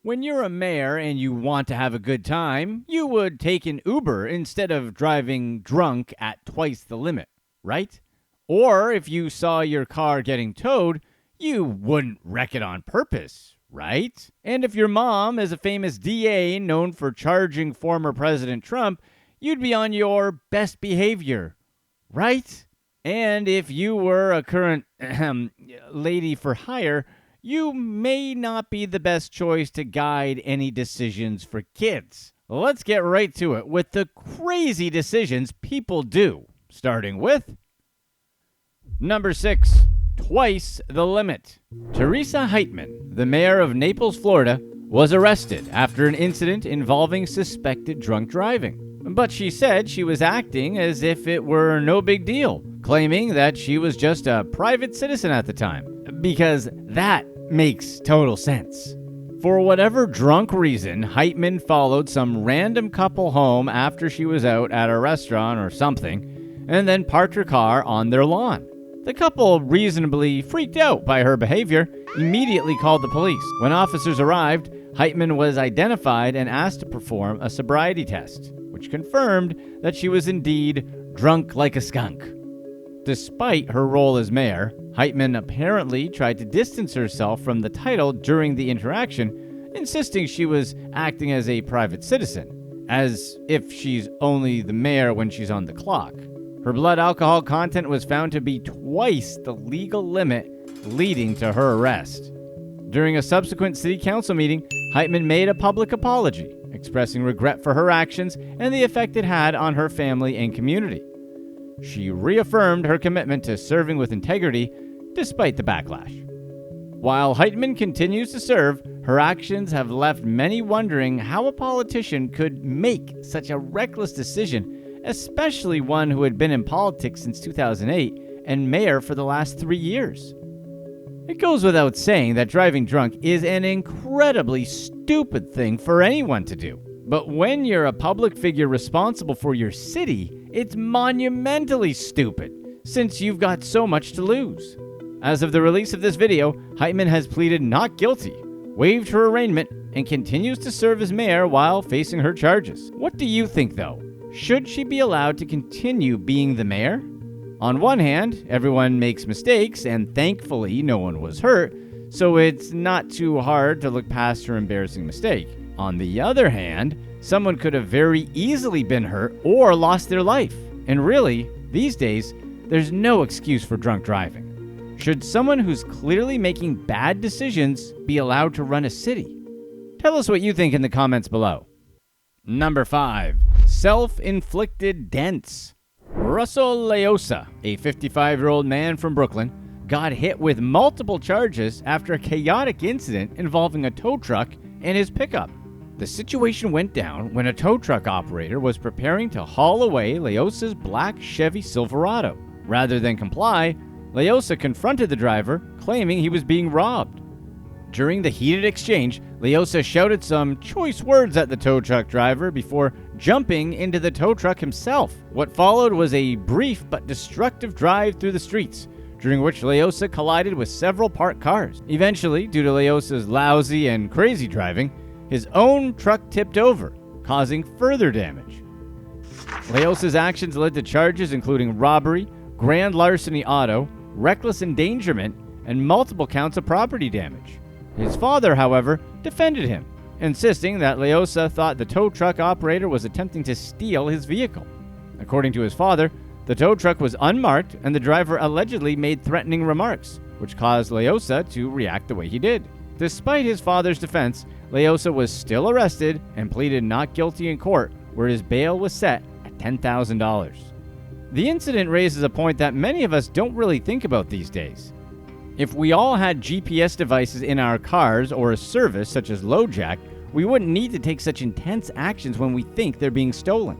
When you're a mayor and you want to have a good time, you would take an Uber instead of driving drunk at twice the limit, right? Or if you saw your car getting towed, you wouldn't wreck it on purpose, right? And if your mom is a famous DA known for charging former President Trump, you'd be on your best behavior, right? And if you were a current lady for hire, you may not be the best choice to guide any decisions for kids. Let's get right to it with the crazy decisions people do, starting with number 6, twice the limit. Teresa Heitmann, the mayor of Naples, Florida, was arrested after an incident involving suspected drunk driving. But she said she was acting as if it were no big deal, claiming that she was just a private citizen at the time, because that makes total sense. For whatever drunk reason, Heitmann followed some random couple home after she was out at a restaurant or something, and then parked her car on their lawn. The couple, reasonably freaked out by her behavior, immediately called the police. When officers arrived, Heitmann was identified and asked to perform a sobriety test, which confirmed that she was indeed drunk like a skunk. Despite her role as mayor, Heitmann apparently tried to distance herself from the title during the interaction, insisting she was acting as a private citizen, as if she's only the mayor when she's on the clock. Her blood alcohol content was found to be twice the legal limit, leading to her arrest. During a subsequent city council meeting, Heitmann made a public apology, expressing regret for her actions and the effect it had on her family and community. She reaffirmed her commitment to serving with integrity despite the backlash. While Heitmann continues to serve, her actions have left many wondering how a politician could make such a reckless decision, especially one who had been in politics since 2008 and mayor for the last 3 years. It goes without saying that driving drunk is an incredibly stupid thing for anyone to do. But when you're a public figure responsible for your city, it's monumentally stupid, since you've got so much to lose. As of the release of this video, Heitmann has pleaded not guilty, waived her arraignment, and continues to serve as mayor while facing her charges. What do you think, though? Should she be allowed to continue being the mayor? On one hand, everyone makes mistakes, and thankfully no one was hurt, so it's not too hard to look past her embarrassing mistake. On the other hand, someone could have very easily been hurt or lost their life. And really, these days, there's no excuse for drunk driving. Should someone who's clearly making bad decisions be allowed to run a city? Tell us what you think in the comments below. Number 5. Self-inflicted dents. Russell Laiosa, a 55-year-old man from Brooklyn, got hit with multiple charges after a chaotic incident involving a tow truck and his pickup. The situation went down when a tow truck operator was preparing to haul away Laiosa's black Chevy Silverado. Rather than comply, Laiosa confronted the driver, claiming he was being robbed. During the heated exchange, Laiosa shouted some choice words at the tow truck driver before jumping into the tow truck himself. What followed was a brief but destructive drive through the streets, during which Laiosa collided with several parked cars. Eventually, due to Laiosa's lousy and crazy driving, his own truck tipped over, causing further damage. Laiosa's actions led to charges including robbery, grand larceny auto, reckless endangerment, and multiple counts of property damage. His father, however, defended him, insisting that Laiosa thought the tow truck operator was attempting to steal his vehicle. According to his father, the tow truck was unmarked and the driver allegedly made threatening remarks, which caused Laiosa to react the way he did. Despite his father's defense, Laiosa was still arrested and pleaded not guilty in court, where his bail was set at $10,000. The incident raises a point that many of us don't really think about these days. If we all had GPS devices in our cars or a service such as LoJack, we wouldn't need to take such intense actions when we think they're being stolen.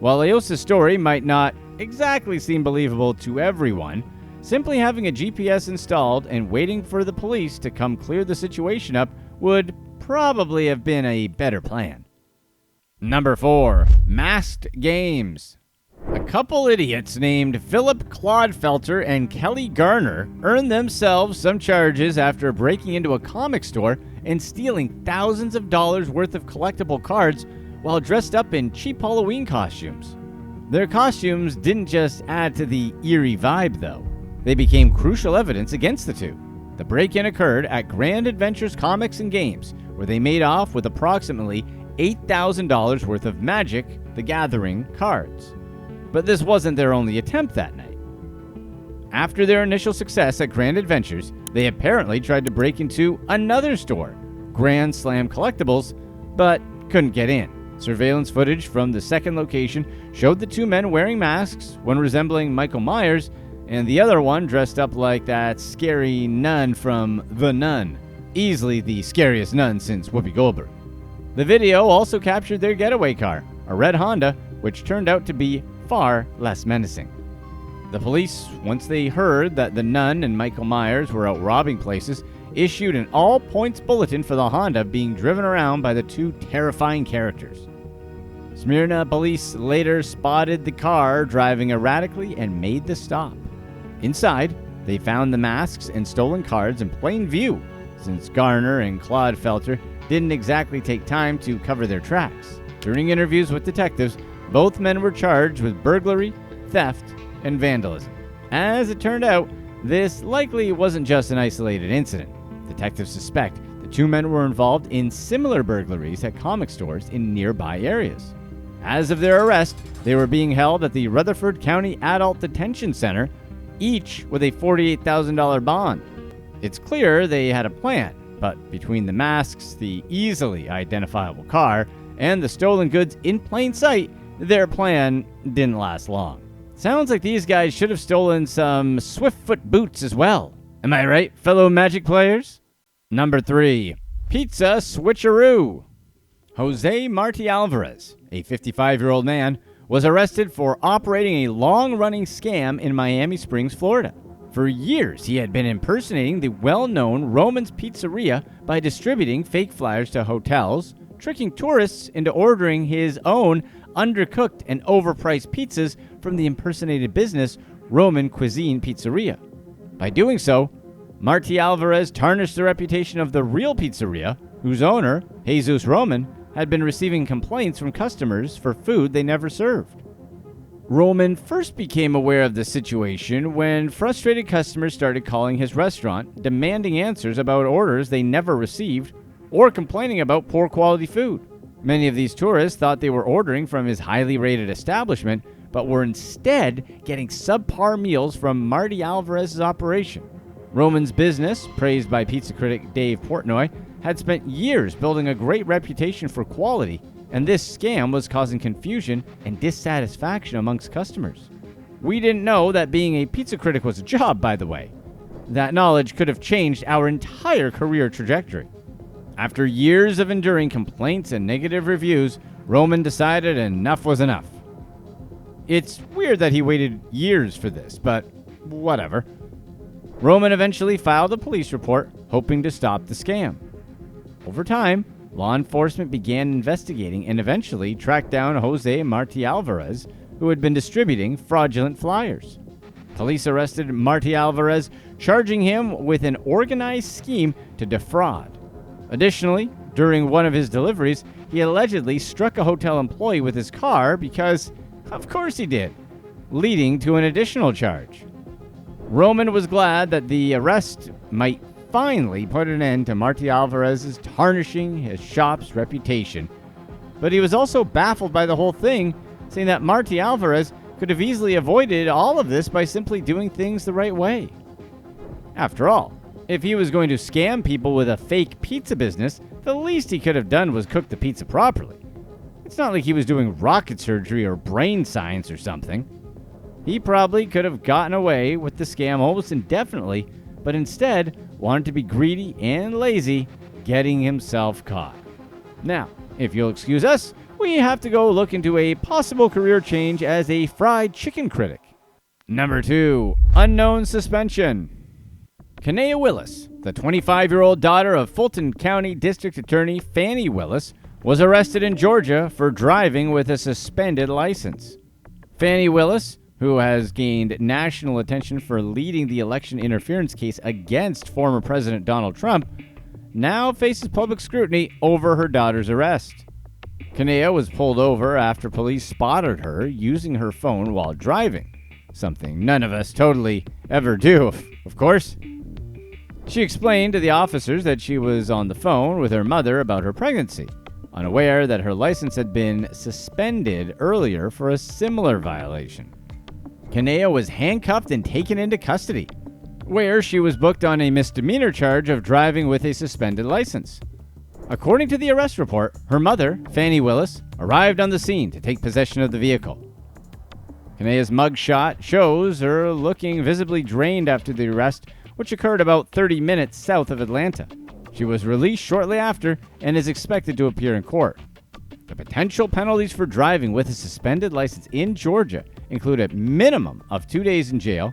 While Laiosa's story might not exactly seem believable to everyone, simply having a GPS installed and waiting for the police to come clear the situation up would probably have been a better plan. Number 4. Masked games. A couple idiots named Philip Clodfelter and Kelly Garner earned themselves some charges after breaking into a comic store and stealing thousands of dollars worth of collectible cards while dressed up in cheap Halloween costumes. Their costumes didn't just add to the eerie vibe, though. They became crucial evidence against the two. The break-in occurred at Grand Adventures Comics and Games, where they made off with approximately $8,000 worth of Magic: The Gathering cards. But this wasn't their only attempt that night. After their initial success at Grand Adventures, they apparently tried to break into another store, Grand Slam Collectibles, but couldn't get in. Surveillance footage from the second location showed the two men wearing masks, one resembling Michael Myers, and the other one dressed up like that scary nun from The Nun, easily the scariest nun since Whoopi Goldberg. The video also captured their getaway car, a red Honda, which turned out to be far less menacing. The police, once they heard that the nun and Michael Myers were out robbing places, issued an all-points bulletin for the Honda being driven around by the two terrifying characters. Smyrna police later spotted the car driving erratically and made the stop. Inside, they found the masks and stolen cards in plain view, since Garner and Clodfelter didn't exactly take time to cover their tracks. During interviews with detectives, both men were charged with burglary, theft, and vandalism. As it turned out, this likely wasn't just an isolated incident. Detectives suspect the two men were involved in similar burglaries at comic stores in nearby areas. As of their arrest, they were being held at the Rutherford County Adult Detention Center, each with a $48,000 bond. It's clear they had a plan, but between the masks, the easily identifiable car, and the stolen goods in plain sight, their plan didn't last long. Sounds like these guys should have stolen some Swiftfoot boots as well. Am I right, fellow Magic players? Number 3. Pizza Switcheroo. Jose Marti Alvarez, a 55-year-old man, was arrested for operating a long-running scam in Miami Springs, Florida. For years, he had been impersonating the well-known Roman's Pizzeria by distributing fake flyers to hotels, tricking tourists into ordering his own undercooked and overpriced pizzas from the impersonated business Roman Cuisine Pizzeria. By doing so, Marti Alvarez tarnished the reputation of the real pizzeria, whose owner, Jesus Roman, had been receiving complaints from customers for food they never served. Roman first became aware of the situation when frustrated customers started calling his restaurant, demanding answers about orders they never received or complaining about poor quality food. Many of these tourists thought they were ordering from his highly rated establishment, but were instead getting subpar meals from Marti Alvarez's operation. Roman's business, praised by pizza critic Dave Portnoy, had spent years building a great reputation for quality, and this scam was causing confusion and dissatisfaction amongst customers. We didn't know that being a pizza critic was a job, by the way. That knowledge could have changed our entire career trajectory. After years of enduring complaints and negative reviews, Roman decided enough was enough. It's weird that he waited years for this, but whatever. Roman eventually filed a police report, hoping to stop the scam. Over time, law enforcement began investigating and eventually tracked down Jose Marti Alvarez, who had been distributing fraudulent flyers. Police arrested Marti Alvarez, charging him with an organized scheme to defraud. Additionally, during one of his deliveries, he allegedly struck a hotel employee with his car because, of course he did, leading to an additional charge. Roman was glad that the arrest might finally put an end to Marti Alvarez's tarnishing his shop's reputation, but he was also baffled by the whole thing, saying that Marti Alvarez could have easily avoided all of this by simply doing things the right way. After all, if he was going to scam people with a fake pizza business, the least he could have done was cook the pizza properly. It's not like he was doing rocket surgery or brain science or something. He probably could have gotten away with the scam almost indefinitely, but instead wanted to be greedy and lazy, getting himself caught. Now, if you'll excuse us, we have to go look into a possible career change as a fried chicken critic. Number 2, unknown suspension. Kanea Willis, the 25-year-old daughter of Fulton County District Attorney Fannie Willis, was arrested in Georgia for driving with a suspended license. Fani Willis, who has gained national attention for leading the election interference case against former President Donald Trump, now faces public scrutiny over her daughter's arrest. Kanea was pulled over after police spotted her using her phone while driving, something none of us totally ever do, of course. She explained to the officers that she was on the phone with her mother about her pregnancy, unaware that her license had been suspended earlier for a similar violation. Kanea was handcuffed and taken into custody, where she was booked on a misdemeanor charge of driving with a suspended license. According to the arrest report, her mother, Fani Willis, arrived on the scene to take possession of the vehicle. Kanea's mugshot shows her looking visibly drained after the arrest, which occurred about 30 minutes south of Atlanta. She was released shortly after and is expected to appear in court. The potential penalties for driving with a suspended license in Georgia include a minimum of 2 days in jail,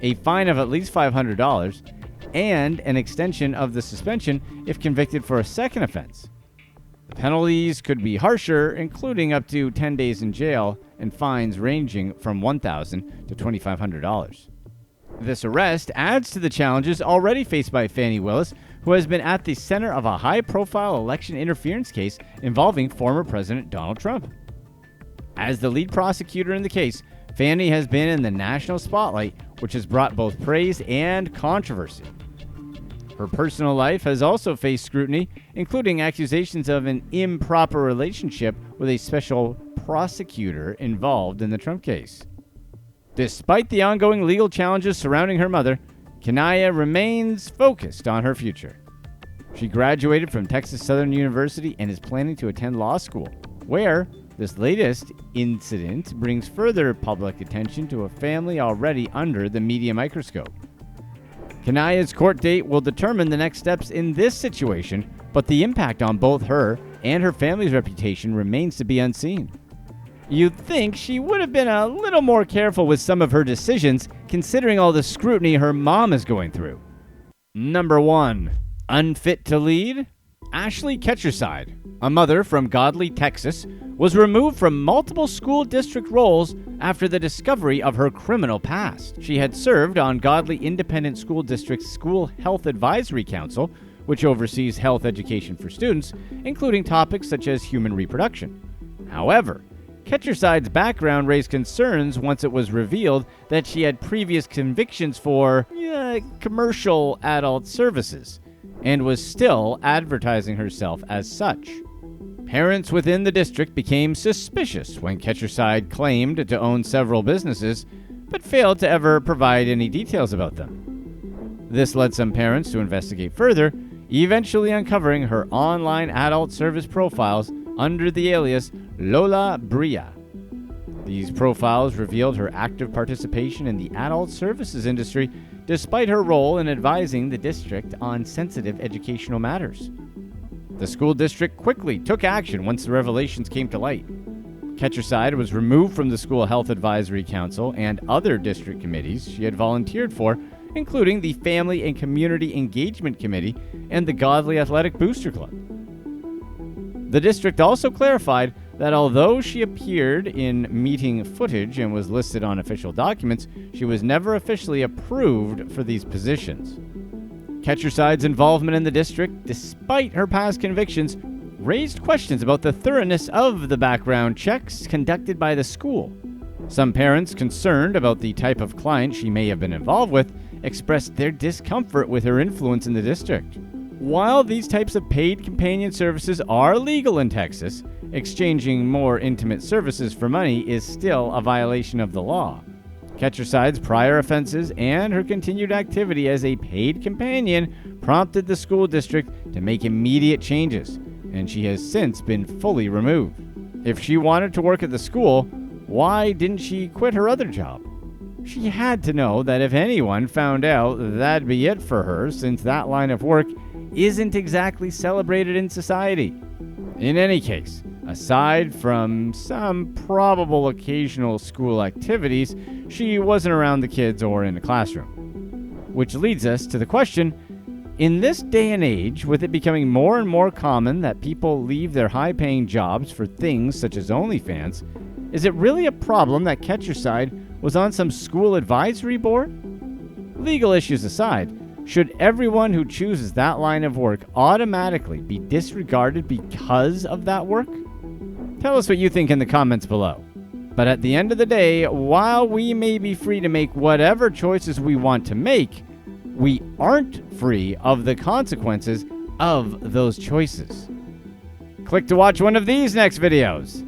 a fine of at least $500, and an extension of the suspension if convicted for a second offense. The penalties could be harsher, including up to 10 days in jail and fines ranging from $1,000 to $2,500. This arrest adds to the challenges already faced by Fani Willis, who has been at the center of a high-profile election interference case involving former President Donald Trump. As the lead prosecutor in the case, Fani has been in the national spotlight, which has brought both praise and controversy. Her personal life has also faced scrutiny, including accusations of an improper relationship with a special prosecutor involved in the Trump case. Despite the ongoing legal challenges surrounding her mother, Kanea remains focused on her future. She graduated from Texas Southern University and is planning to attend law school, where this latest incident brings further public attention to a family already under the media microscope. Kanea's court date will determine the next steps in this situation, but the impact on both her and her family's reputation remains to be unseen. You'd think she would have been a little more careful with some of her decisions, considering all the scrutiny her mom is going through. Number 1. Unfit to lead? Ashley Ketcherside, a mother from Godley, Texas, was removed from multiple school district roles after the discovery of her criminal past. She had served on Godley Independent School District's School Health Advisory Council, which oversees health education for students, including topics such as human reproduction. However, Ketcherside's background raised concerns once it was revealed that she had previous convictions for commercial adult services and was still advertising herself as such. Parents within the district became suspicious when Ketcherside claimed to own several businesses, but failed to ever provide any details about them. This led some parents to investigate further, eventually uncovering her online adult service profiles under the alias Lola Bria. These profiles revealed her active participation in the adult services industry despite her role in advising the district on sensitive educational matters. The school district quickly took action once the revelations came to light. Ketcherside was removed from the School Health Advisory Council and other district committees she had volunteered for, including the Family and Community Engagement Committee and the Godley Athletic Booster Club. The district also clarified that although she appeared in meeting footage and was listed on official documents, she was never officially approved for these positions. Ketcherside's involvement in the district, despite her past convictions, raised questions about the thoroughness of the background checks conducted by the school. Some parents concerned about the type of client she may have been involved with expressed their discomfort with her influence in the district. While these types of paid companion services are legal in Texas, exchanging more intimate services for money is still a violation of the law. Ketcherside's prior offenses and her continued activity as a paid companion prompted the school district to make immediate changes, and she has since been fully removed. If she wanted to work at the school, why didn't she quit her other job? She had to know that if anyone found out, that'd be it for her, since that line of work isn't exactly celebrated in society. In any case, aside from some probable occasional school activities, she wasn't around the kids or in a classroom. Which leads us to the question, in this day and age, with it becoming more and more common that people leave their high-paying jobs for things such as OnlyFans, Is it really a problem that Catcherside was on some school advisory board? Legal issues aside, should everyone who chooses that line of work automatically be disregarded because of that work? Tell us what you think in the comments below. But at the end of the day, while we may be free to make whatever choices we want to make, we aren't free of the consequences of those choices. Click to watch one of these next videos.